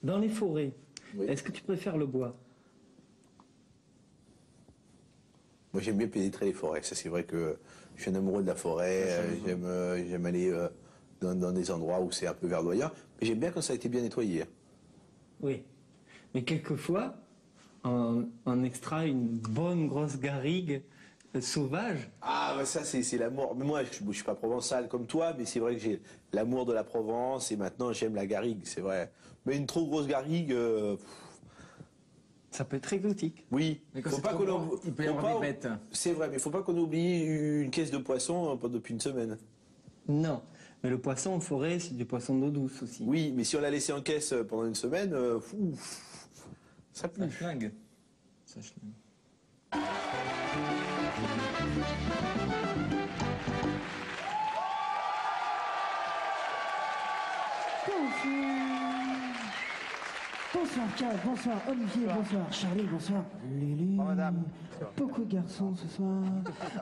Dans les forêts, Oui. est-ce que tu préfères le bois? Moi, j'aime bien pénétrer les forêts. Ça, c'est vrai que je suis un amoureux de la forêt. J'aime aller dans des endroits où c'est un peu verdoyant. Mais j'aime bien quand ça a été bien nettoyé. Oui. Mais quelquefois, on extrait une bonne grosse garrigue sauvage. Ah, bah ça, c'est l'amour. Mais moi, je suis pas provençal comme toi, mais c'est vrai que j'ai l'amour de la Provence et maintenant, j'aime la garrigue, c'est vrai. Mais une trop grosse garrigue, Ça peut être exotique. oui. Mais quand Faut c'est pas trop qu'on grand, il peut y faut avoir pas- des bêtes. C'est vrai, mais faut pas qu'on oublie une caisse de poisson depuis une semaine. Non. Mais le poisson en forêt, c'est du poisson d'eau douce aussi. Oui, mais si on l'a laissé en caisse pendant une semaine, ça pue. Ça schlingue. Ça schlingue. Bonsoir Karl, bonsoir Olivier, bonsoir Charlie, bonsoir Lulu. madame. Beaucoup de garçons ce soir.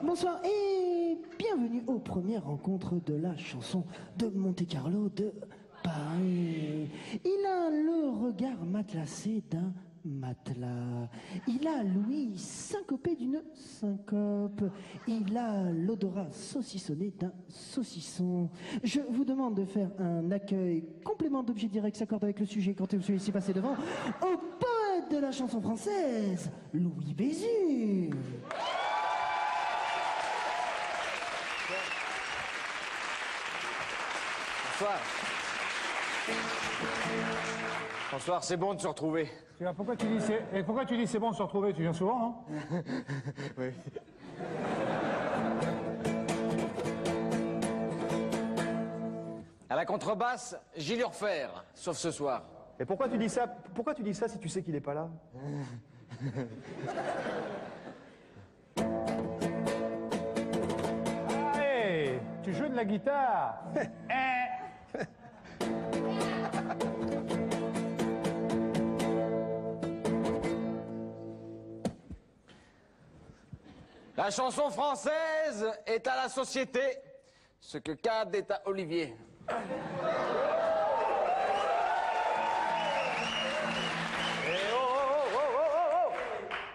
Bonsoir et bienvenue aux premières rencontres de la chanson de Monte Carlo de Paris. Il a le regard matelassé d'un matelas. Il a l'ouïe syncopée d'une syncope. Il a l'odorat saucissonné d'un saucisson. Je vous demande de faire un accueil complément d'objet direct s'accorde avec le sujet quand vous soyez ici passé devant au poète de la chanson française, Louis Bézu. Bonsoir. Bonsoir, c'est bon de se retrouver. Pourquoi tu dis c'est bon de se retrouver? Tu viens souvent, non? Oui. À la contrebasse, Gilles Urfer, sauf ce soir. Et pourquoi tu dis ça? Pourquoi tu dis ça si tu sais qu'il est pas là? Ah, hey, tu joues de la guitare? La chanson française est à la société ce que Cad est à Olivier.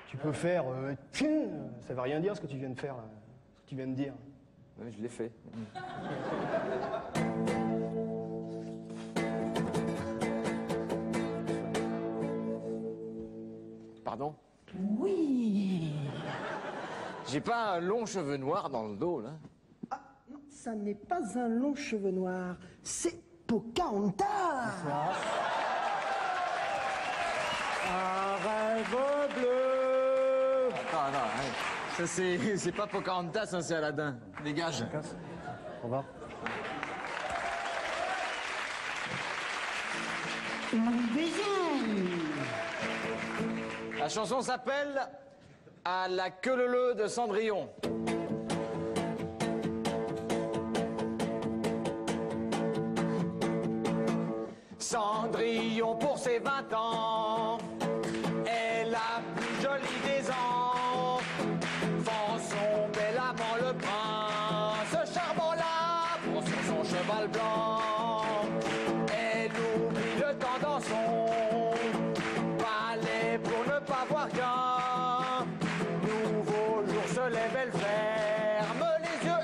Tu peux faire tiens, ça veut rien dire ce que tu viens de faire, là, ce que tu viens de dire. Oui, je l'ai fait. Pardon? Oui. J'ai pas un long cheveu noir dans le dos, là. Ah non, ça n'est pas un long cheveu noir, c'est Pocahontas. Un rêve bleu. Ah non, hein. Ça c'est pas Pocahontas, ça c'est Aladdin. Dégage. Au revoir. Louis Bézu. La chanson s'appelle À la queue leu de Cendrillon. Cendrillon pour ses 20 ans est la plus jolie des ans. Vend son bel amant le prince, charmant-la pour sur son cheval blanc. Elle oublie le temps dans son palais pour ne pas voir qu'un nouveau jour se lève, elle ferme les yeux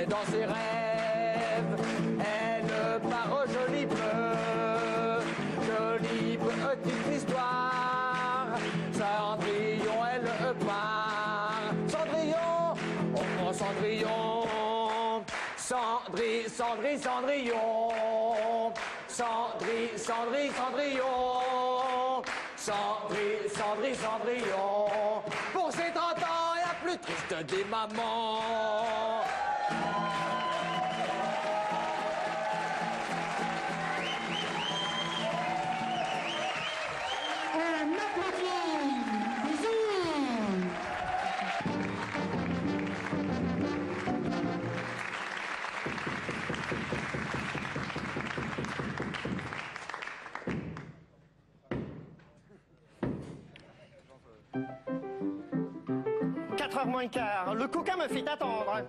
et dans ses rêves, elle part au joli petite histoire. Cendrillon, elle part. Cendrillon, oh Cendrillon. Cendrillon. Cendrillon. Pour ses 30 ans, la plus triste des mamans. Un applaudissement. Bézu. Heures moins quart. Le coquin me fait attendre.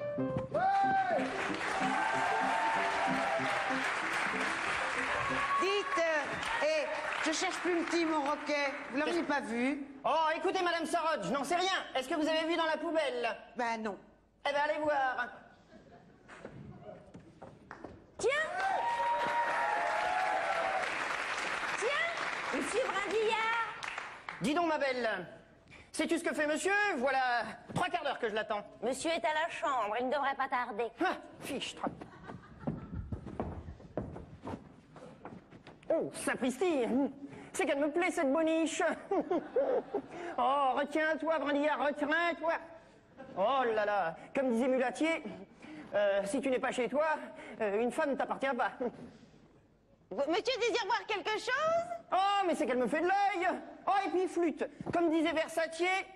Dites, je cherche plus petit, mon roquet. Vous l'auriez pas vu? Oh, écoutez, Madame Sarod, je n'en sais rien. Est-ce que vous avez vu dans la poubelle? Ben non. Eh ben, allez voir. Tiens, monsieur Brindillard. Dis donc, ma belle, sais-tu ce que fait monsieur? Voilà 3/4 d'heure que je l'attends. Monsieur est à la chambre, il ne devrait pas tarder. Ah, fichtre. Oh, sapristi, c'est qu'elle me plaît, cette boniche. Oh, retiens-toi, Brindillard, retiens-toi. Oh là là, comme disait Mulatier, si tu n'es pas chez toi, une femme ne t'appartient pas. Monsieur désire voir quelque chose? Oh, mais c'est qu'elle me fait de l'œil. Oh, et puis flûte. Comme disait Versatier,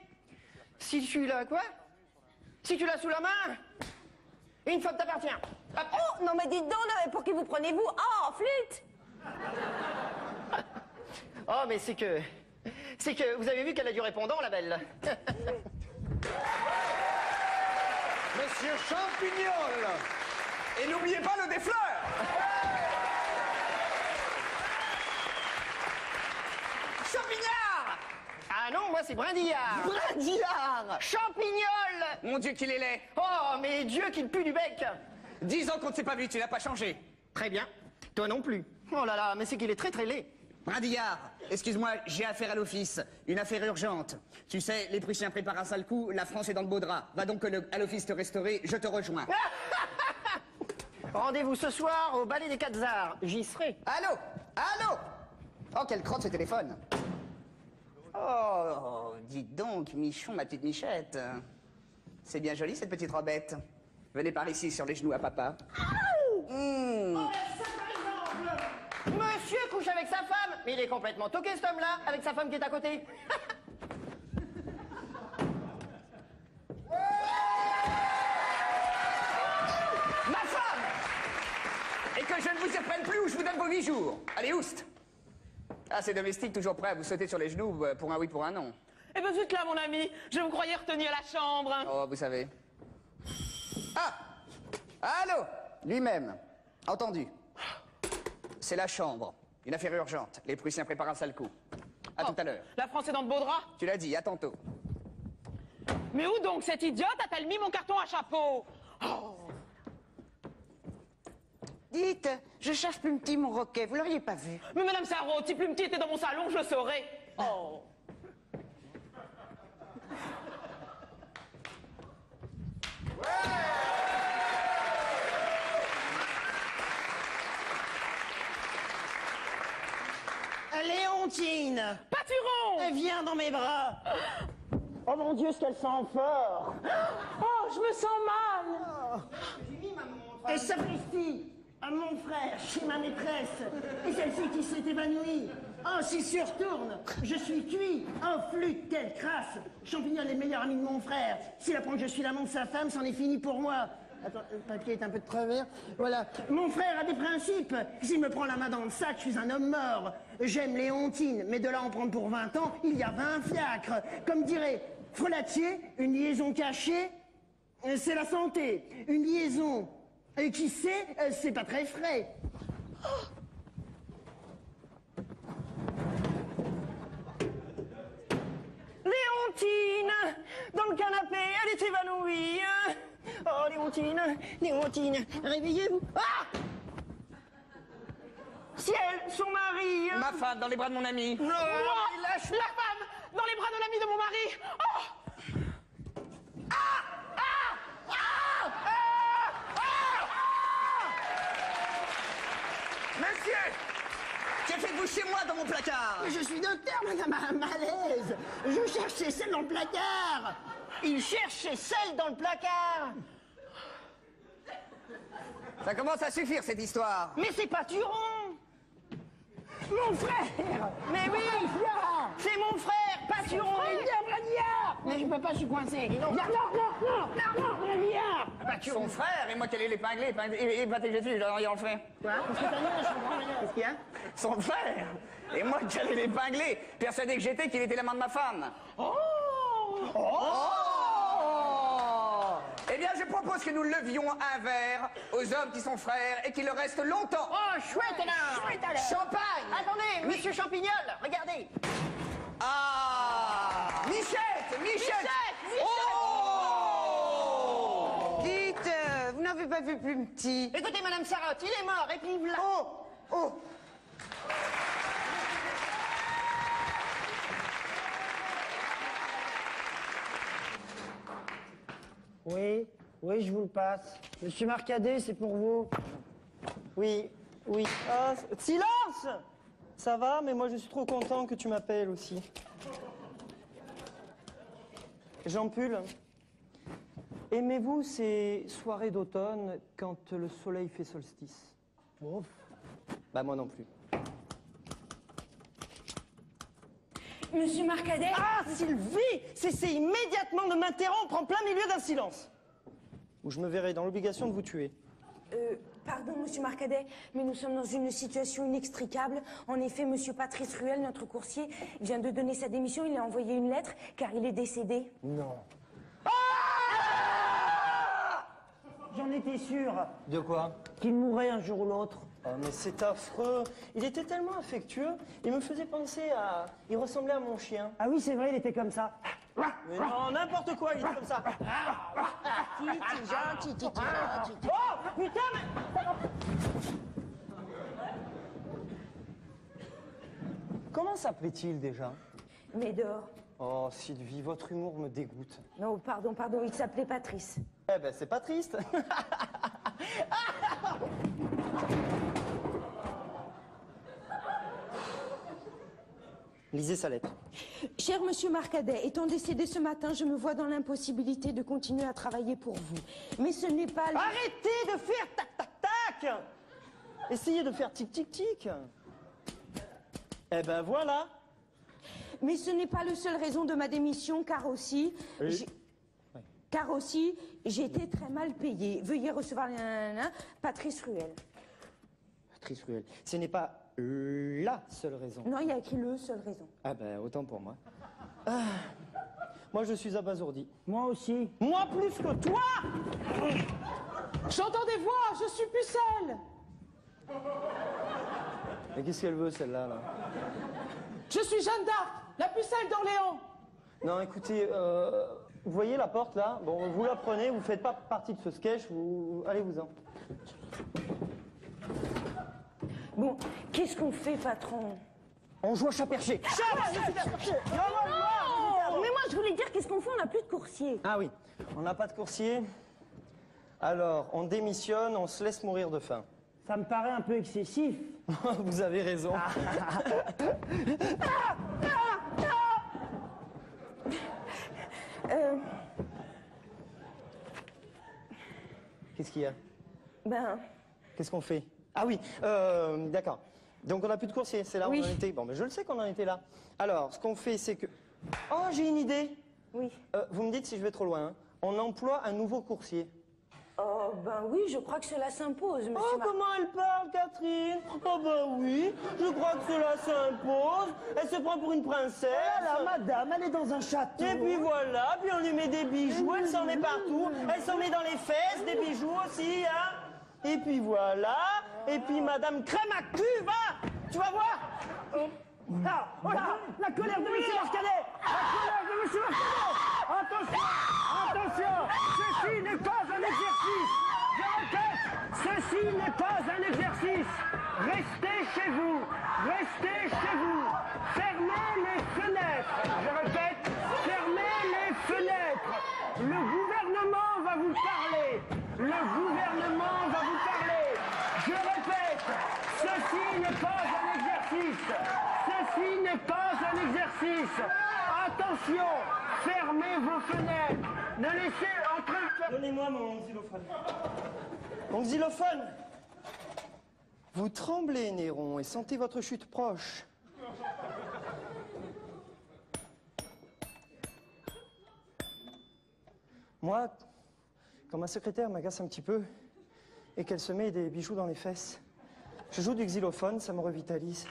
si tu l'as quoi? Si tu l'as sous la main, une femme t'appartient. Hop. Oh, non mais dites donc, là, pour qui vous prenez-vous? Oh, flûte. Oh, mais c'est que vous avez vu qu'elle a du répondant, la belle. Monsieur Champignol. Et n'oubliez pas le défleur. Champignard. Ah non, moi c'est Brindillard. Brindillard. Champignol. Mon Dieu qu'il est laid. Oh, mais Dieu qu'il pue du bec. 10 ans qu'on ne s'est pas vu, tu n'as pas changé. Très bien. Toi non plus. Oh là là, mais c'est qu'il est très très laid. Brindillard, excuse-moi, j'ai affaire à l'office. Une affaire urgente. Tu sais, les Prussiens préparent un sale coup, la France est dans le beau drap. Va donc à l'office te restaurer, je te rejoins. Rendez-vous ce soir au Ballet des Quatre Arts. J'y serai. Allô? Allô? Oh, quelle crotte ce téléphone. Oh, dites donc, Michon, ma petite Michette. C'est bien joli cette petite robette. Venez par ici sur les genoux à papa. Monsieur couche avec sa femme, mais il est complètement toqué cet homme-là, avec sa femme qui est à côté. Ma femme! Et que je ne vous surprenne plus ou je vous donne vos 8 jours. Allez, oust! Ah, ces domestiques toujours prêts à vous sauter sur les genoux pour un oui, pour un non. Eh ben zut là, mon ami, je vous croyais retenu à la chambre. Oh, vous savez. Ah! Allô? Lui-même. Entendu. C'est la chambre. Une affaire urgente. Les Prussiens préparent un sale coup. À tout à l'heure. La France est dans le beau drap. Tu l'as dit, à tantôt. Mais où donc cette idiote a-t-elle mis mon carton à chapeau? Oh. Dites, je cherche plus petit, mon roquet. Vous l'auriez pas vu? Mais Madame Sarraud, si Plumety était dans mon salon, je le saurais. Oh. Léontine! Pâturon! Viens dans mes bras! Oh mon Dieu, ce qu'elle sent fort! Oh, je me sens mal! Et sapristi! À mon frère, chez ma maîtresse! Et celle-ci qui s'est évanouie! Oh, si se retourne! Je suis cuit! Oh, flûte, quelle crasse! Champignon est le meilleur ami de mon frère! S'il apprend que je suis l'amant de sa femme, c'en est fini pour moi! Attends, le papier est un peu de travers. Voilà. Mon frère a des principes. S'il me prend la main dans le sac, je suis un homme mort. J'aime Léontine, mais de là en prendre pour 20 ans, il y a 20 fiacres. Comme dirait Frelatier, une liaison cachée, c'est la santé. Une liaison qui sait, c'est pas très frais. Léontine, dans le canapé, elle est évanouie. Oh, Léontine, Léontine, réveillez-vous. Ah! Ciel, son mari. Ma femme, dans les bras de mon ami. Oh, lâche la femme dans les bras de l'ami de mon mari. Oh! Monsieur! Que faites-vous chez moi dans mon placard? Je suis docteur, madame, un malaise. Je cherche ses selles dans le placard. Il cherche ses selles dans le placard. Ça commence à suffire cette histoire. Mais c'est Pâturon. Mon frère. Mais oui, c'est mon frère, Pâturon. Mais je peux pas, je suis coincé. Non, Brindillard. Son frère, et moi qui allais l'épingler, et pas que je suis, j'en ai rien fait. Quoi? Qu'est-ce que t'as dit? Je comprends rien. Qu'est-ce qu'il y a? Son frère, et moi qui allais l'épingler, persuadé que j'étais qu'il était l'amant de ma femme. Oh! Oh! Eh bien, je propose que nous levions un verre aux hommes qui sont frères et qu'il le reste longtemps. Oh, chouette alors! Chouette alors. Champagne! Attendez, Oui. monsieur Champignol, regardez! Ah! Michette! Michette! Oh! Dites, vous n'avez pas vu plus petit? Écoutez, madame Sarotte, il est mort, et puis voilà. Oh! Oh! Oui, oui, je vous le passe. Monsieur Marcadet, c'est pour vous. Oui, oui. Ah, silence! Ça va, mais moi je suis trop content que tu m'appelles aussi. Jean Pull, aimez-vous ces soirées d'automne quand le soleil fait solstice? Ouf. Bah moi non plus. Monsieur Marcadet. Ah, Sylvie! Cessez immédiatement de m'interrompre en plein milieu d'un silence. Ou je me verrai dans l'obligation de vous tuer. Pardon, monsieur Marcadet, mais nous sommes dans une situation inextricable. En effet, monsieur Patrice Ruel, notre coursier, vient de donner sa démission. Il a envoyé une lettre car il est décédé. Non. J'en étais sûr De quoi? qu'il mourrait un jour ou l'autre. Oh, mais c'est affreux. Il était tellement affectueux. Il me faisait penser à... Il ressemblait à mon chien. Ah oui, c'est vrai, il était comme ça. Mais non, n'importe quoi, il était comme ça. Oh, putain, mais... Comment s'appelait-il déjà? Médor. Oh, Sylvie, votre humour me dégoûte. Non, pardon, il s'appelait Patrice. Eh ben, c'est pas triste. Lisez sa lettre. Cher monsieur Marcadet, étant décédé ce matin, je me vois dans l'impossibilité de continuer à travailler pour vous. Mais ce n'est pas... Arrêtez de faire tac-tac-tac! Essayez de faire tic-tic-tic. Eh ben voilà. Mais ce n'est pas la seule raison de ma démission, car aussi... Car aussi, j'ai été très mal payée. Veuillez recevoir Patrice Ruel. Patrice Ruel. Ce n'est pas la seule raison. Non, il y a écrit le seule raison. Ah ben, autant pour moi. Ah. Moi, je suis abasourdi. Moi aussi. Moi plus que toi! J'entends des voix, je suis pucelle. Mais qu'est-ce qu'elle veut, celle-là, là? Je suis Jeanne d'Arc, la pucelle d'Orléans. Non, écoutez, vous voyez la porte, là? Bon, vous la prenez, vous faites pas partie de ce sketch, allez-vous-en. Bon, qu'est-ce qu'on fait, patron? On joue à chat perché. Non, mais moi, je voulais dire, qu'est-ce qu'on fait? On n'a plus de coursier. Ah oui, on n'a pas de coursier. Alors, on démissionne, on se laisse mourir de faim. Ça me paraît un peu excessif. Vous avez raison. Qu'est-ce qu'il y a? Ben, Qu'est-ce qu'on fait? Ah oui, d'accord. Donc on n'a plus de coursier, c'est là où Oui. on en était. Bon, mais je le sais qu'on en était là. Alors, ce qu'on fait, c'est que... Oh, j'ai une idée. oui. Vous me dites si je vais trop loin. Hein. On emploie un nouveau coursier. Oh, ben oui, je crois que cela s'impose, monsieur Oh, Mar- comment elle parle, Catherine? Oh, ben oui, je crois que cela s'impose. Elle se prend pour une princesse. La madame, elle est dans un château. Et puis voilà, puis on lui met des bijoux, elle s'en met partout. Elle s'en met dans les fesses, des bijoux aussi, hein. Et puis voilà, et puis madame crème à cul, va. Tu vas voir. Ah, voilà, la colère de monsieur Marcadet. La colère de monsieur Marcadet. Attention, attention, ceci n'est pas un exercice. Je répète, ceci n'est pas un exercice. Restez chez vous, restez chez vous. Fermez les fenêtres. Je répète, fermez les fenêtres. Le gouvernement va vous parler. Le gouvernement va vous parler. Je répète, ceci n'est pas un exercice. Ceci n'est pas un exercice. Attention, fermez vos fenêtres. Ne laissez entrer... Donnez-moi mon xylophone. Mon xylophone. Vous tremblez, Néron, et sentez votre chute proche. Moi, quand ma secrétaire m'agace un petit peu et qu'elle se met des bijoux dans les fesses, je joue du xylophone, ça me revitalise.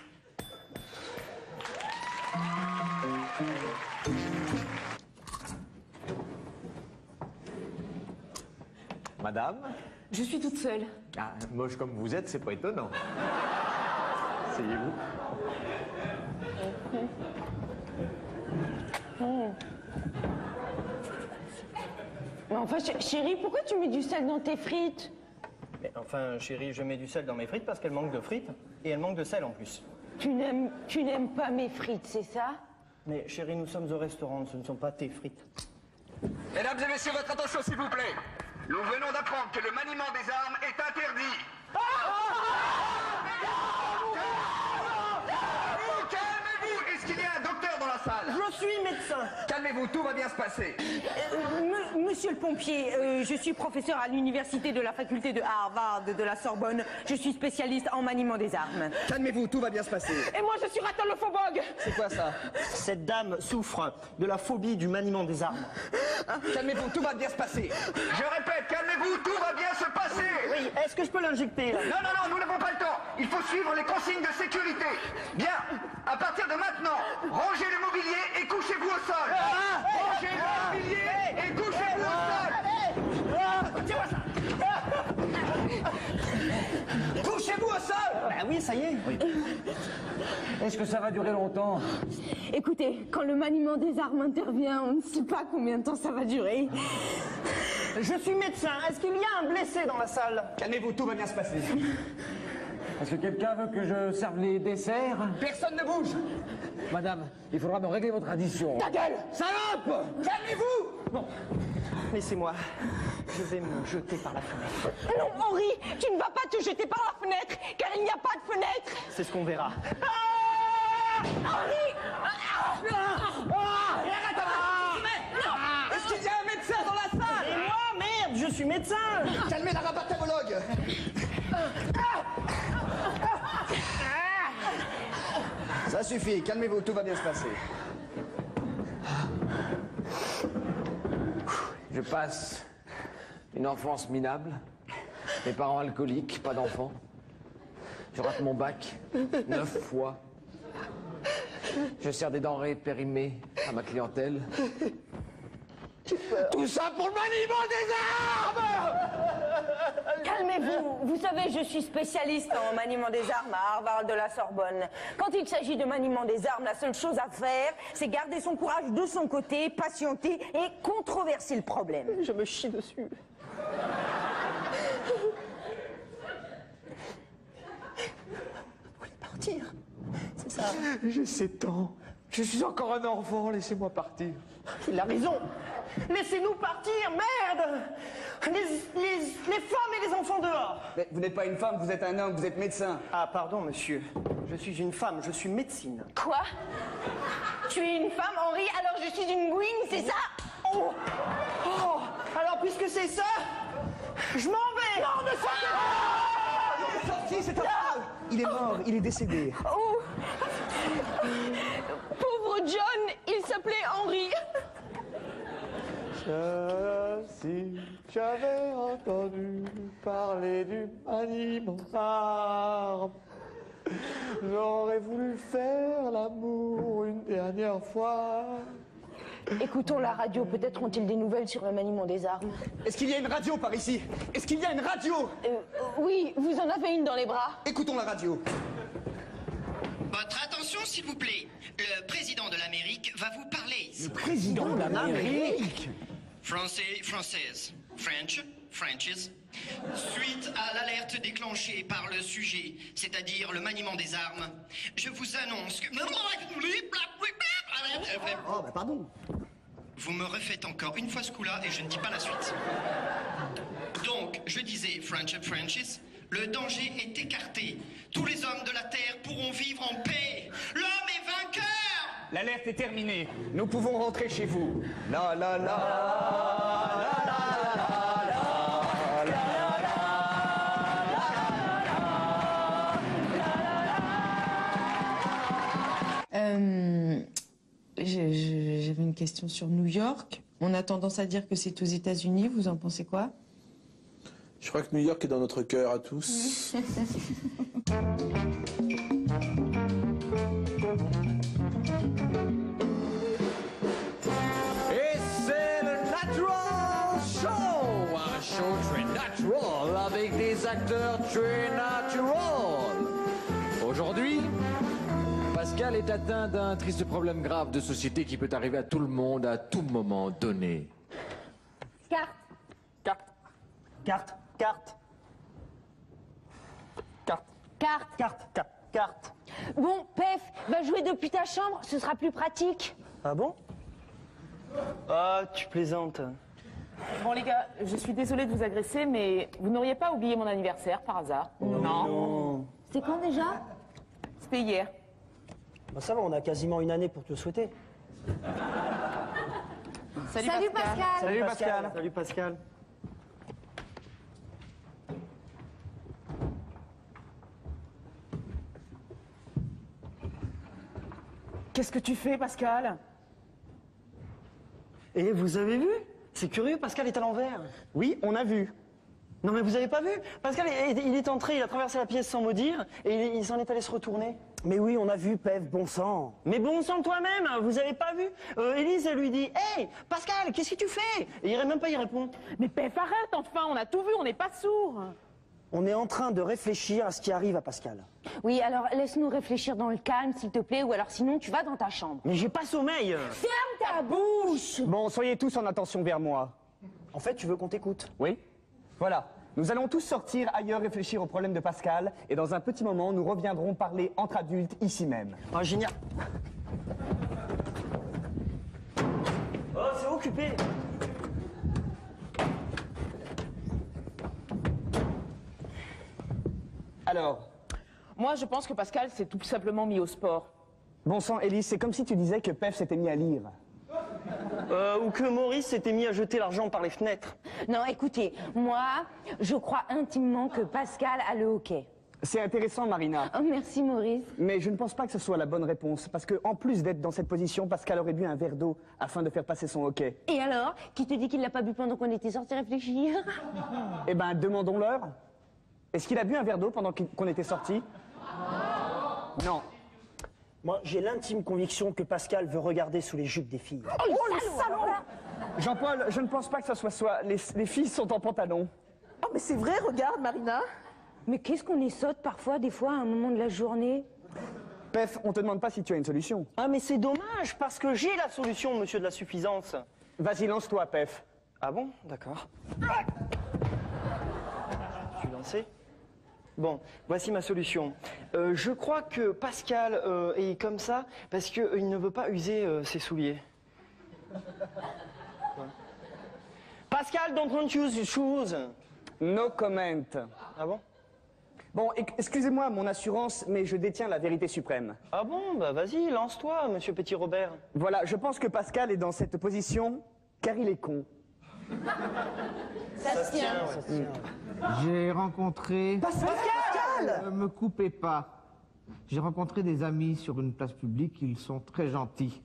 Madame? Je suis toute seule. Ah, moche comme vous êtes, c'est pas étonnant. Asseyez-vous. Mais enfin, chérie, pourquoi tu mets du sel dans tes frites? Mais enfin, chérie, je mets du sel dans mes frites parce qu'elles manquent de frites et elles manquent de sel en plus. Tu n'aimes pas mes frites, c'est ça? Mais chérie, nous sommes au restaurant, ce ne sont pas tes frites. Mesdames et messieurs, votre attention s'il vous plaît. Nous venons d'apprendre que le maniement des armes est interdit. Calmez-vous. Est-ce qu'il y a un docteur dans la salle? Je suis médecin. Calmez-vous, tout va bien se passer. Monsieur le pompier, je suis professeur à l'université de la faculté de Harvard de la Sorbonne. Je suis spécialiste en maniement des armes. Calmez-vous, tout va bien se passer. Et moi, je suis ratolophobog. C'est quoi ça? Cette dame souffre de la phobie du maniement des armes. Calmez-vous, tout va bien se passer. Je répète, calmez-vous, tout va bien se passer. Oui, est-ce que je peux l'injecter là? Non, nous n'avons pas le temps. Il faut suivre les consignes de sécurité. Bien, à partir de maintenant, rangez le mobilier et couchez-vous au sol. Rangez le mobilier et couchez-vous au sol. Tiens-moi ça. Couchez-vous au sol. Bah oui, ça y est. Oui. Est-ce que ça va durer longtemps? Écoutez, quand le maniement des armes intervient, on ne sait pas combien de temps ça va durer. Je suis médecin. Est-ce qu'il y a un blessé dans la salle? Calmez-vous, tout va bien se passer. Est-ce que quelqu'un veut que je serve les desserts? Personne ne bouge. Madame, il faudra me régler votre addition. Ta gueule, salope. Calmez-vous. Bon, laissez-moi. Je vais me jeter par la fenêtre. Non, Henri, tu ne vas pas te jeter par la fenêtre, car il n'y a pas de fenêtre. C'est ce qu'on verra. Henri! Est-ce qu'il y a un médecin dans la salle? Et moi, merde, je suis médecin. Calmez la rabattamologue. Ça suffit, calmez-vous, tout va bien se passer. Je passe une enfance minable, mes parents alcooliques, pas d'enfants. Je rate mon bac 9 fois. Je sers des denrées périmées à ma clientèle. Tout ça pour le maniement des armes! Calmez-vous. Vous savez, je suis spécialiste en maniement des armes à Harvard de la Sorbonne. Quand il s'agit de maniement des armes, la seule chose à faire, c'est garder son courage de son côté, patienter et controverser le problème. Je me chie dessus. Partir. C'est ça. J'ai 7 ans. Je suis encore un enfant, laissez-moi partir. Il a raison. Laissez-nous partir, merde. Les femmes et les enfants dehors. Mais vous n'êtes pas une femme, vous êtes un homme, vous êtes médecin. Ah, pardon, monsieur. Je suis une femme, je suis médecine. Quoi? Tu es une femme, Henri, alors je suis une gouine, c'est ça? Oh. Oh. Alors, puisque c'est ça, je m'en vais. Non, ne sortez pas. Sorti, c'est un mal. Il est mort, il est décédé. Oh. Pauvre John, il s'appelait Henri. Si j'avais entendu parler du maniement d'armes, j'aurais voulu faire l'amour une dernière fois. Écoutons la radio, peut-être ont-ils des nouvelles sur le maniement des armes. Est-ce qu'il y a une radio par ici? Est-ce qu'il y a une radio? Oui, vous en avez une dans les bras. Écoutons la radio. Votre attention, s'il vous plaît. Le président de l'Amérique va vous parler. Le président de l'Amérique? Français, française. French, Frenches. Suite à l'alerte déclenchée par le sujet, c'est-à-dire le maniement des armes, je vous annonce que... Oh, bah pardon. Vous me refaites encore une fois ce coup-là et je ne dis pas la suite. Donc, je disais, French and Frenches, le danger est écarté. Tous les hommes de la Terre pourront vivre en paix. L'homme est vainqueur! L'alerte est terminée. Nous pouvons rentrer chez vous. La la la. J'avais une question sur New York. On a tendance à dire que c'est aux États-Unis. Vous en pensez quoi? Je crois que New York est dans notre cœur à tous. Et c'est le Natural Show, un show très avec des acteurs très naturels. Aujourd'hui, Pascal est atteint d'un triste problème grave de société qui peut arriver à tout le monde à tout moment donné. Carte. Carte. Carte. Carte. Carte. Carte. Carte. Carte. Carte. Bon, Pef, va jouer depuis ta chambre, ce sera plus pratique. Ah bon? Ah, tu plaisantes. Bon les gars, je suis désolée de vous agresser, mais vous n'auriez pas oublié mon anniversaire par hasard? Non. C'est quand déjà? C'était hier. Bah ça va, on a quasiment une année pour te le souhaiter. Salut Pascal. Salut Pascal. Salut Pascal. Qu'est-ce que tu fais, Pascal? Et vous avez vu? C'est curieux, Pascal est à l'envers. Oui, on a vu. Non mais vous avez pas vu? Pascal, il est entré, il a traversé la pièce sans mot dire, et il s'en est allé se retourner. Mais oui, on a vu, Pef, bon sang. Mais bon sang toi-même, vous avez pas vu? Élise, elle lui dit, « Hey, Pascal, qu'est-ce que tu fais ?» Et il même pas y répondre. Mais Pef, arrête enfin, on a tout vu, on n'est pas sourds. On est en train de réfléchir à ce qui arrive à Pascal. Oui, alors laisse-nous réfléchir dans le calme, s'il te plaît, ou alors sinon tu vas dans ta chambre. Mais j'ai pas sommeil. Ferme ta bouche! Bon, soyez tous en attention vers moi. En fait, tu veux qu'on t'écoute? Oui. Voilà. Nous allons tous sortir ailleurs réfléchir au problème de Pascal, et dans un petit moment, nous reviendrons parler entre adultes ici même. Ah, génial. Oh, c'est occupé. Alors? Moi, je pense que Pascal s'est tout simplement mis au sport. Bon sang, Élise, c'est comme si tu disais que Pef s'était mis à lire. Ou que Maurice s'était mis à jeter l'argent par les fenêtres. Non, écoutez, moi, je crois intimement que Pascal a le hockey. C'est intéressant, Marina. Oh, merci, Maurice. Mais je ne pense pas que ce soit la bonne réponse, parce que en plus d'être dans cette position, Pascal aurait bu un verre d'eau afin de faire passer son hockey. Et alors? Qui te dit qu'il l'a pas bu pendant qu'on était sortis réfléchir? Eh ben, demandons-leur. Est-ce qu'il a bu un verre d'eau pendant qu'on était sortis? Non. Moi, j'ai l'intime conviction que Pascal veut regarder sous les jupes des filles. Oh, le salaud, là! Jean-Paul, je ne pense pas que ça soit... Les filles sont en pantalon. Oh, mais c'est vrai, regarde, Marina. Mais qu'est-ce qu'on les saute parfois, des fois, à un moment de la journée? Pef, on te demande pas si tu as une solution. Ah, mais c'est dommage, parce que j'ai la solution, monsieur de la suffisance. Vas-y, lance-toi, Pef. Ah bon? D'accord. Je suis lancé. Bon, voici ma solution. Je crois que Pascal est comme ça parce qu'il ne veut pas user ses souliers. Pascal, don't want to use your shoes. No comment. Ah bon? Bon, excusez-moi, mon assurance, mais je détiens la vérité suprême. Ah bon? Bah vas-y, lance-toi, monsieur Petit Robert. Voilà, je pense que Pascal est dans cette position car il est con. Ça se tient. J'ai rencontré... Pascal! Ne me coupez pas. J'ai rencontré des amis sur une place publique, ils sont très gentils.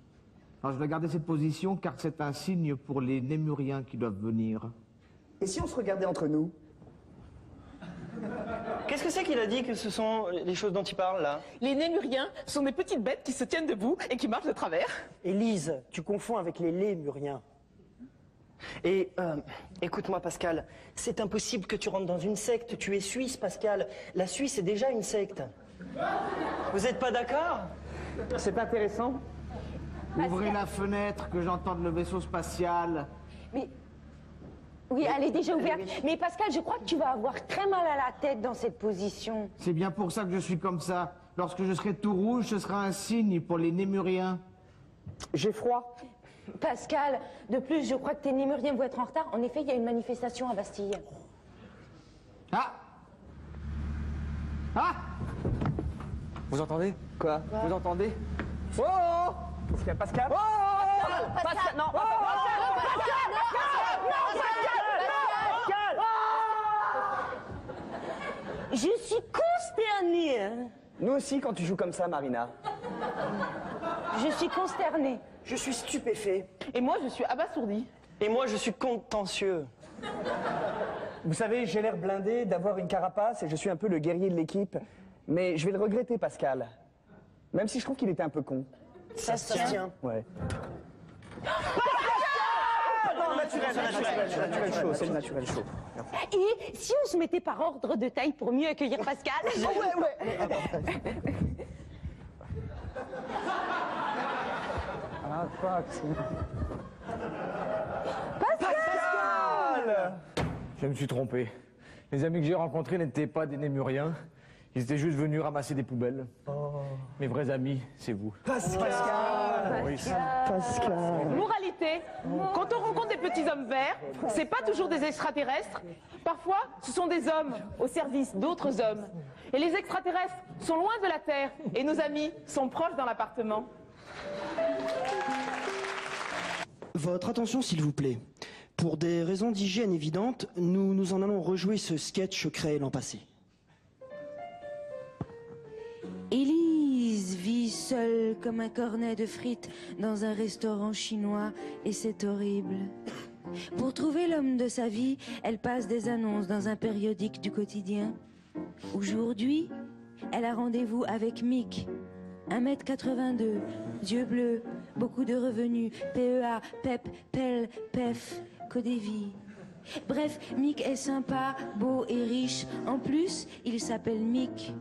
Alors je dois garder cette position car c'est un signe pour les Némuriens qui doivent venir. Et si on se regardait entre nous? Qu'est-ce que c'est qu'il a dit que ce sont les choses dont il parle, là? Les Némuriens sont des petites bêtes qui se tiennent debout et qui marchent de travers. Élise, tu confonds avec les Lémuriens. Et écoute-moi, Pascal, c'est impossible que tu rentres dans une secte. Tu es suisse, Pascal. La Suisse est déjà une secte. Vous n'êtes pas d'accord? C'est intéressant. Ouvrez la fenêtre, que j'entende le vaisseau spatial. Mais... Oui, elle est déjà ouverte. Mais Pascal, je crois que tu vas avoir très mal à la tête dans cette position. C'est bien pour ça que je suis comme ça. Lorsque je serai tout rouge, ce sera un signe pour les Némuriens. J'ai froid. Pascal, de plus, je crois que tes Némuriens vont être en retard. En effet, il y a une manifestation à Bastille. Ah! Ah! Vous entendez? Quoi? Vous entendez? Oh! Est-ce qu'il y a Pascal? Oh! Pascal, non! Je suis consternée. Nous aussi quand tu joues comme ça, Marina. Je suis consternée. Je suis stupéfait. Et moi, je suis abasourdie. Et moi, je suis contentieux. Vous savez, j'ai l'air blindé d'avoir une carapace et je suis un peu le guerrier de l'équipe. Mais je vais le regretter, Pascal. Même si je trouve qu'il était un peu con. Ça se tient. Ouais. Pascal! Non, mais naturel chaud, c'est le naturel chaud. Et si on se mettait par ordre de taille pour mieux accueillir Pascal? Ouais. Ah, fuck. Pascal! Je me suis trompé. Les amis que j'ai rencontrés n'étaient pas des Némuriens. Ils étaient juste venus ramasser des poubelles. Mes vrais amis, c'est vous. Pascal. Moralité, quand on rencontre des petits hommes verts, c'est pas toujours des extraterrestres. Parfois, ce sont des hommes au service d'autres hommes. Et les extraterrestres sont loin de la Terre et nos amis sont proches dans l'appartement. Votre attention, s'il vous plaît. Pour des raisons d'hygiène évidentes, nous en allons rejouer ce sketch créé l'an passé. Élise vit seule comme un cornet de frites dans un restaurant chinois et c'est horrible. Pour trouver l'homme de sa vie, elle passe des annonces dans un périodique du quotidien. Aujourd'hui, elle a rendez-vous avec Mick. 1m82, yeux bleus, beaucoup de revenus, PEA, PEP, PEL, PEF, Codévie. Bref, Mick est sympa, beau et riche. En plus, il s'appelle Mick.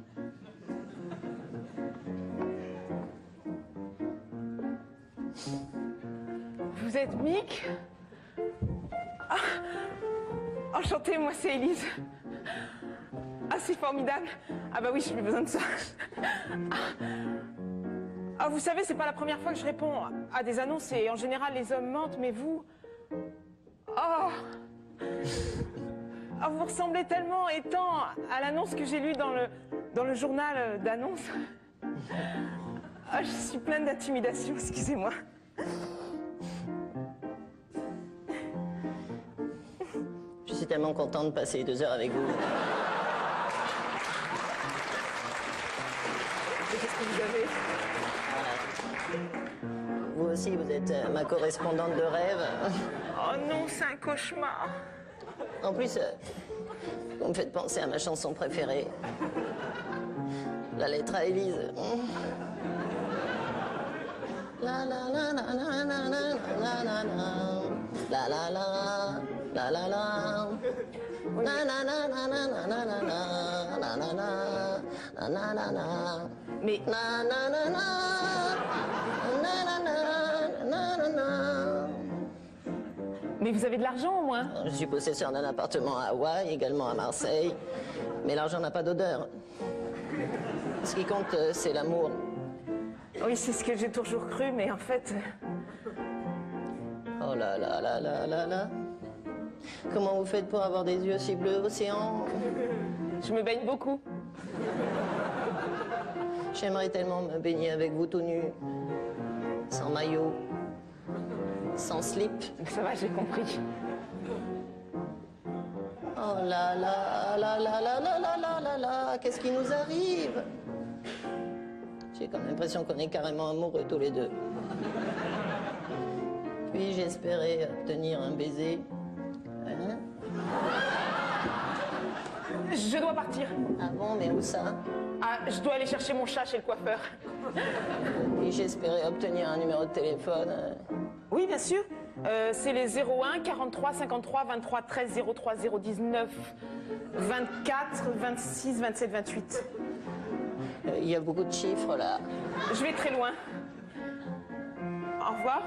Vous êtes Mick? Ah, enchantée, moi c'est Élise. Ah, c'est formidable. Ah bah oui, j'ai plus besoin de ça. Ah, vous savez, c'est pas la première fois que je réponds à des annonces et en général les hommes mentent, mais vous... Oh, ah, vous ressemblez tellement et tant à l'annonce que j'ai lue dans le journal d'annonces. Ah, je suis pleine d'intimidation, excusez-moi. Je suis tellement contente de passer 2 heures avec vous. Qu'est-ce que vous avez? Vous aussi, vous êtes ma correspondante de rêve. Oh non, c'est un cauchemar. En plus, vous me faites penser à ma chanson préférée. La lettre à Élise. La la la la la la la la la la la la la la la. Mais... Mais vous avez de l'argent au moins? Je suis possesseur d'un appartement à Hawaï, également à Marseille. Mais l'argent n'a pas d'odeur. Ce qui compte, c'est l'amour. Oui, c'est ce que j'ai toujours cru, mais en fait... Oh là là là là là là. Comment vous faites pour avoir des yeux si bleus, océan? Je me baigne beaucoup. J'aimerais tellement me baigner avec vous tout nu. Sans maillot. Sans slip. Ça va, j'ai compris. Oh là là là là là là là là là là. Qu'est-ce qui nous arrive? J'ai comme l'impression qu'on est carrément amoureux tous les deux. Puis j'espérais obtenir un baiser. Hein? Je dois partir. Ah bon, mais où ça? Ah, je dois aller chercher mon chat chez le coiffeur. Puis j'espérais obtenir un numéro de téléphone. Oui, bien sûr. C'est les 01 43 53 23 13 03 019 24 26 27 28. Il y a beaucoup de chiffres là. Je vais très loin. Au revoir.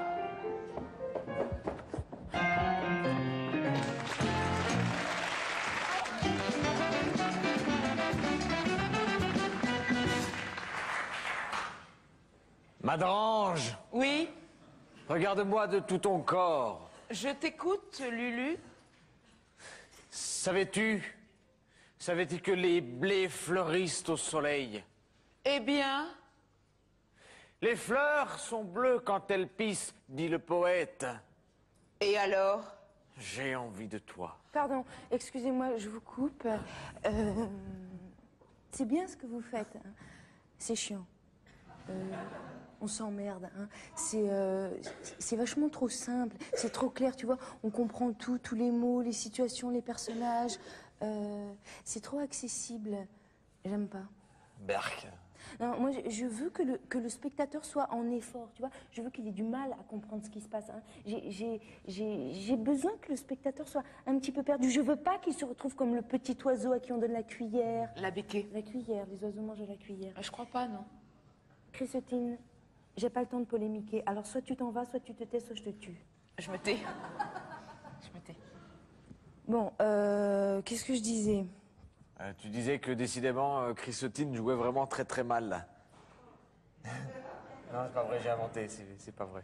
Madrange! Oui? Regarde-moi de tout ton corps. Je t'écoute, Lulu. Savais-tu que les blés fleurissent au soleil? Eh bien? Les fleurs sont bleues quand elles pissent, dit le poète. Et alors? J'ai envie de toi. Pardon, excusez-moi, je vous coupe. C'est bien ce que vous faites. Hein. C'est chiant. On s'emmerde. Hein. C'est vachement trop simple. C'est trop clair, tu vois. On comprend tout, tous les mots, les situations, les personnages. C'est trop accessible. J'aime pas. Berk. Non, moi, je veux que le spectateur soit en effort, tu vois. Je veux qu'il ait du mal à comprendre ce qui se passe. Hein. J'ai besoin que le spectateur soit un petit peu perdu. Je veux pas qu'il se retrouve comme le petit oiseau à qui on donne la cuillère. La béquée. La cuillère, les oiseaux mangent la cuillère. Je crois pas, non. Christine, j'ai pas le temps de polémiquer. Alors soit tu t'en vas, soit tu te tais, soit je te tue. Je me tais. Je me tais. Bon, qu'est-ce que je disais? Tu disais que décidément, Christine jouait vraiment très très mal. Là. Non, c'est pas vrai, j'ai inventé, c'est pas vrai.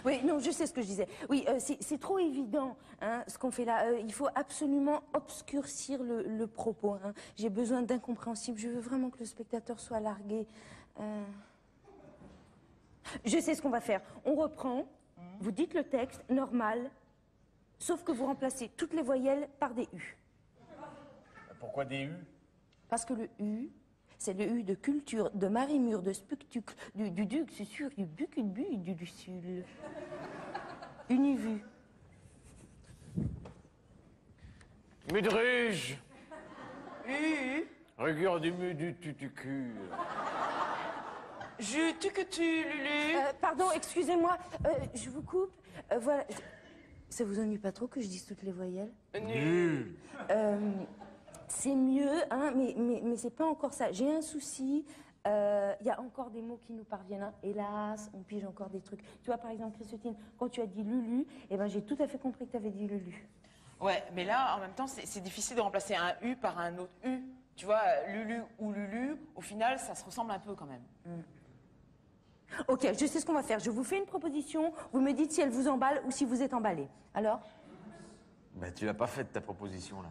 Oui, non, je sais ce que je disais. Oui, c'est trop évident, hein, ce qu'on fait là. Il faut absolument obscurcir le propos. Hein. J'ai besoin d'incompréhensible. Je veux vraiment que le spectateur soit largué. Je sais ce qu'on va faire. On reprend, vous dites le texte normal, sauf que vous remplacez toutes les voyelles par des U. Pourquoi des U? Parce que le U, c'est le U de culture, de marimure, de spuctucle, du duc, c'est sûr, du buc-bu, du lucule. Univue. Mudruge. Rigueur du mu du tutucu. Tu que tu, Lulu. Pardon, excusez-moi, je vous coupe. Voilà. Ça vous ennuie pas trop que je dise toutes les voyelles? Nul. C'est mieux, hein, mais c'est pas encore ça. J'ai un souci. Il y a encore des mots qui nous parviennent. Hein. Hélas, on pige encore des trucs. Tu vois, par exemple, Christine, quand tu as dit Lulu, eh ben, j'ai tout à fait compris que tu avais dit Lulu. Ouais, mais là, en même temps, c'est difficile de remplacer un U par un autre U. Tu vois, Lulu ou Lulu, au final, ça se ressemble un peu quand même. Ok, je sais ce qu'on va faire. Je vous fais une proposition. Vous me dites si elle vous emballe ou si vous êtes emballé. Alors? Bah, tu l'as pas faite, ta proposition, là.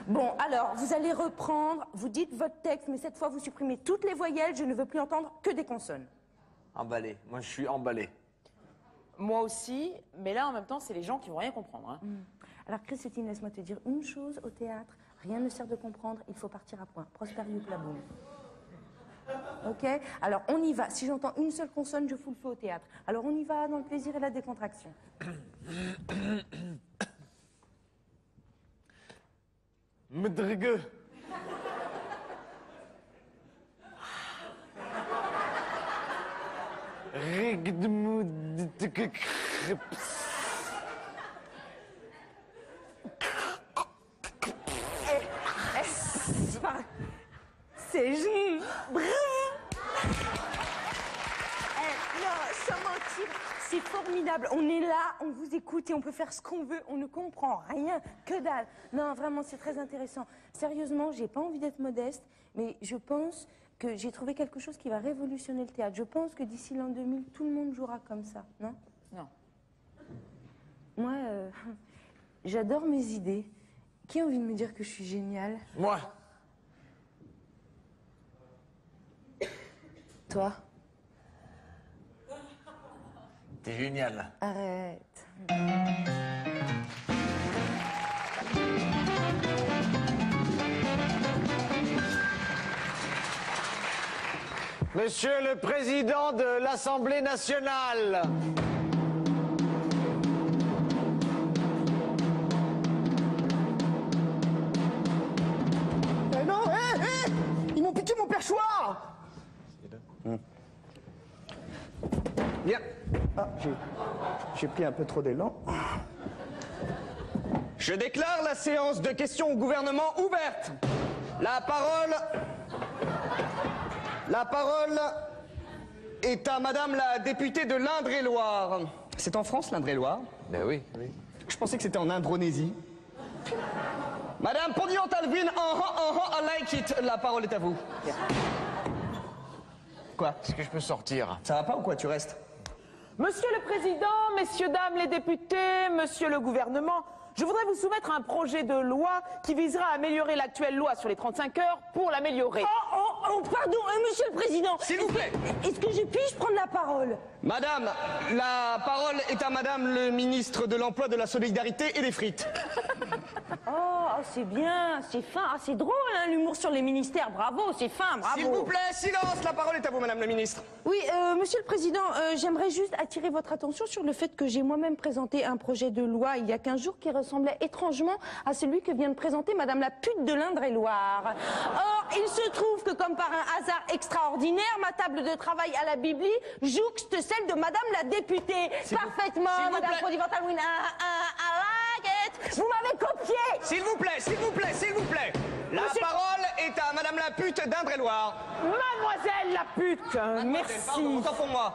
Bon, alors, vous allez reprendre, vous dites votre texte, mais cette fois, vous supprimez toutes les voyelles, je ne veux plus entendre que des consonnes. Emballé. Moi, je suis emballé. Moi aussi, mais là, en même temps, c'est les gens qui vont rien comprendre. Hein. Alors, Christine, laisse-moi te dire une chose au théâtre. Rien ne sert de comprendre, il faut partir à point. Prosperius Plaboum. Ok? Alors, on y va. Si j'entends une seule consonne, je fous le feu au théâtre. Alors, on y va dans le plaisir et la décontraction. Mdrgue. C'est juste. Sans mentir, c'est formidable. On est là, on vous écoute et on peut faire ce qu'on veut. On ne comprend rien, que dalle. Non, vraiment, c'est très intéressant. Sérieusement, j'ai pas envie d'être modeste, mais je pense que j'ai trouvé quelque chose qui va révolutionner le théâtre. Je pense que d'ici l'an 2000, tout le monde jouera comme ça, non? Non. Moi, j'adore mes idées. Qui a envie de me dire que je suis géniale? Moi. Toi? T'es génial. Arrête. Monsieur le Président de l'Assemblée nationale. Non, ils m'ont piqué mon perchoir. Bien. Ah, j'ai pris un peu trop d'élan. Je déclare la séance de questions au gouvernement ouverte. La parole est à Madame la députée de l'Indre-et-Loire. C'est en France, l'Indre-et-Loire? Ben oui. Je pensais que c'était en Indonésie. Madame Pondion-Talvin, I like it. La parole est à vous. Quoi? Est-ce que je peux sortir? Ça va pas ou quoi? Tu restes? Monsieur le Président, messieurs, dames les députés, monsieur le gouvernement, je voudrais vous soumettre un projet de loi qui visera à améliorer l'actuelle loi sur les 35 heures pour l'améliorer. Oh, pardon, monsieur le Président. S'il vous plaît. Est-ce que je puis prendre la parole? Madame, la parole est à Madame le ministre de l'Emploi, de la Solidarité et des Frites. Oh, c'est bien, c'est fin. Ah, c'est drôle, hein, l'humour sur les ministères. Bravo, c'est fin, bravo. S'il vous plaît, silence, la parole est à vous, Madame le ministre. Oui, Monsieur le Président, j'aimerais juste attirer votre attention sur le fait que j'ai moi-même présenté un projet de loi il y a 15 jours qui ressemblait étrangement à celui que vient de présenter Madame la pute de l'Indre-et-Loire. Or, il se trouve que comme par un hasard extraordinaire, ma table de travail à la Bibli jouxte celle de Madame la députée. Parfaitement, Madame Prodivental Win. I like it. Vous m'avez copié. S'il vous plaît, s'il vous plaît, s'il vous plaît. La parole est à Madame la pute d'Indre-et-Loire. Mademoiselle la pute, merci. Pardon, autant pour moi.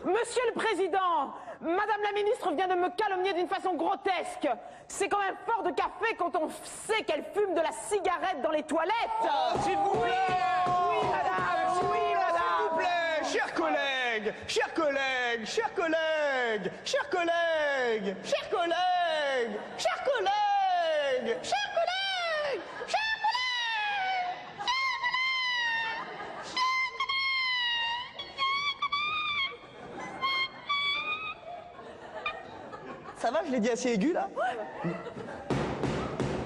Monsieur le Président, Madame la ministre vient de me calomnier d'une façon grotesque. C'est quand même fort de café quand on sait qu'elle fume de la cigarette dans les toilettes. Oh, s'il vous plaît. Oui, madame, oui, madame. S'il vous plaît, chers collègues, chers collègues, chers collègues, chers collègues, chers collègues, chers collègues, chers collègues, chers Ça va, je l'ai dit assez aigu, là?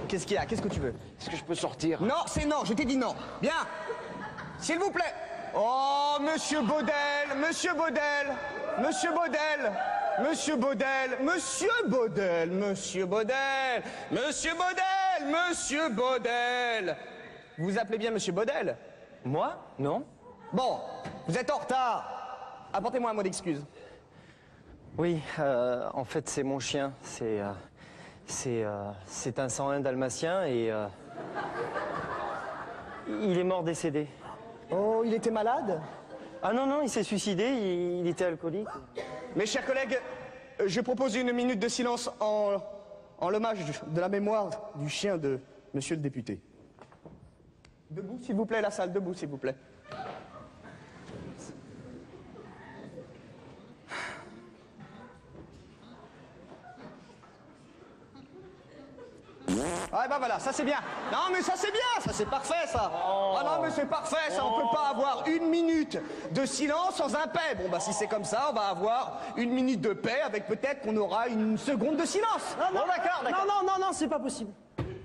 Qu'est-ce qu'il y a? Qu'est-ce que tu veux? Est-ce que je peux sortir? Non, c'est non, je t'ai dit non. Bien. S'il vous plaît. Oh, Monsieur Baudel, Monsieur Baudel, Monsieur Baudel, Monsieur Baudel, Monsieur Baudel, Monsieur Baudel, Monsieur Baudel, Monsieur Baudel. Vous vous appelez bien Monsieur Baudel? Moi? Non. Bon, vous êtes en retard. Apportez-moi un mot d'excuse. Oui, en fait, c'est mon chien. C'est un 101 dalmatien et il est mort décédé. Oh, il était malade? Ah non, non, il s'est suicidé, il était alcoolique. Mes chers collègues, je propose une minute de silence en l'hommage de la mémoire du chien de Monsieur le député. Debout, s'il vous plaît, la salle, debout, s'il vous plaît. Ah ben voilà, ça c'est bien. Non mais ça c'est bien, ça c'est parfait ça. Oh. Ah non mais c'est parfait, ça on peut pas avoir une minute de silence sans un paix. Bon bah si c'est comme ça, on va avoir une minute de paix avec peut-être qu'on aura une seconde de silence. Non, non, bon, d'accord, d'accord. Non, c'est pas possible.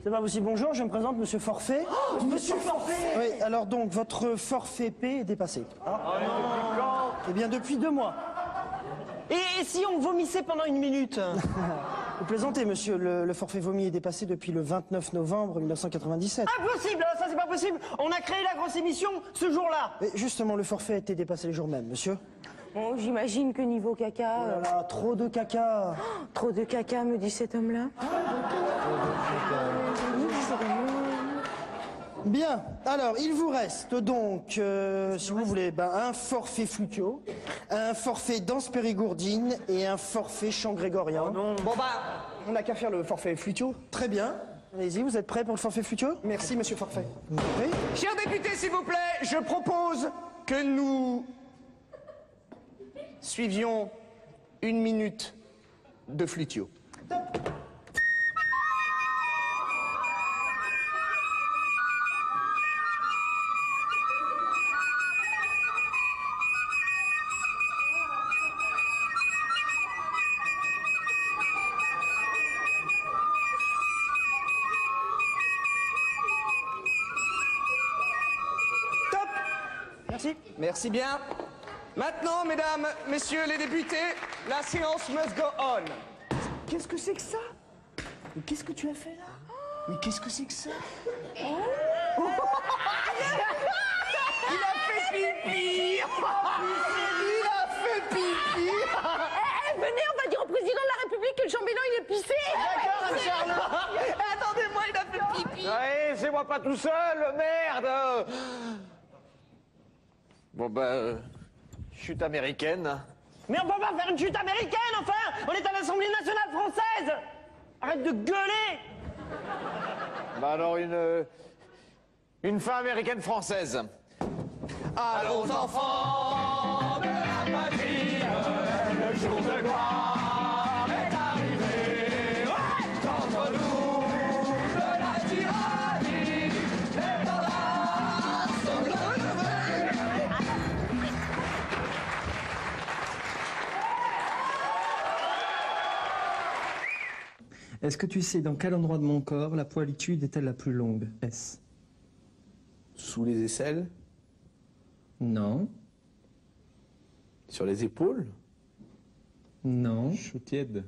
C'est pas possible. Bonjour, je me présente, Monsieur Forfait. Oh, Monsieur Forfait. Oui, alors donc, votre forfait P est dépassé. Hein Eh bien, depuis 2 mois. Et si on vomissait pendant une minute? Vous plaisantez, monsieur, le forfait vomi est dépassé depuis le 29 novembre 1997. Impossible, ça c'est pas possible. On a créé la grosse émission ce jour-là. Et justement, le forfait a été dépassé le jour même, monsieur. Bon, j'imagine que niveau caca... Oh là là, trop de caca. Trop de caca, me dit cet homme-là. Bien, alors il vous reste donc, si vous voulez, un forfait flutio, un forfait danse périgourdine et un forfait chant grégorien. Oh non. Bon bah, on n'a qu'à faire le forfait flutio. Très bien. Allez-y, vous êtes prêts pour le forfait flutio? Merci, monsieur Forfait. Oui. Chers députés, s'il vous plaît, je propose que nous suivions une minute de flutio. Merci bien. Maintenant, mesdames, messieurs les députés, la séance must go on. Qu'est-ce que c'est que ça? Mais qu'est-ce que tu as fait là? Mais qu'est-ce que c'est que ça? Il a fait pipi. Il a fait pipi. Venez, on va dire au président de la République que le chambellan il est pissé. D'accord, Charles. Attendez-moi, il a fait pipi. Ouais, c'est moi pas tout seul, merde. Bon bah, chute américaine. Mais on peut pas faire une chute américaine, enfin! On est à l'Assemblée nationale française! Arrête de gueuler! Bah alors une fin américaine française. Allons enfants de la patrie, le jour de gloire est arrivé. Contre nous de la tyrannie, les soldats sont levés. Est-ce que tu sais dans quel endroit de mon corps la poilitude est-elle la plus longue? S. Sous les aisselles? Non. Sur les épaules? Non. Chaud tiède.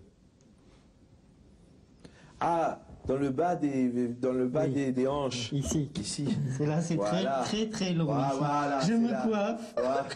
Ah, dans le bas des hanches. Ici. Ici. C'est là, c'est Voilà. très long. Voilà, ici. Je c'est me là. coiffe. Voilà.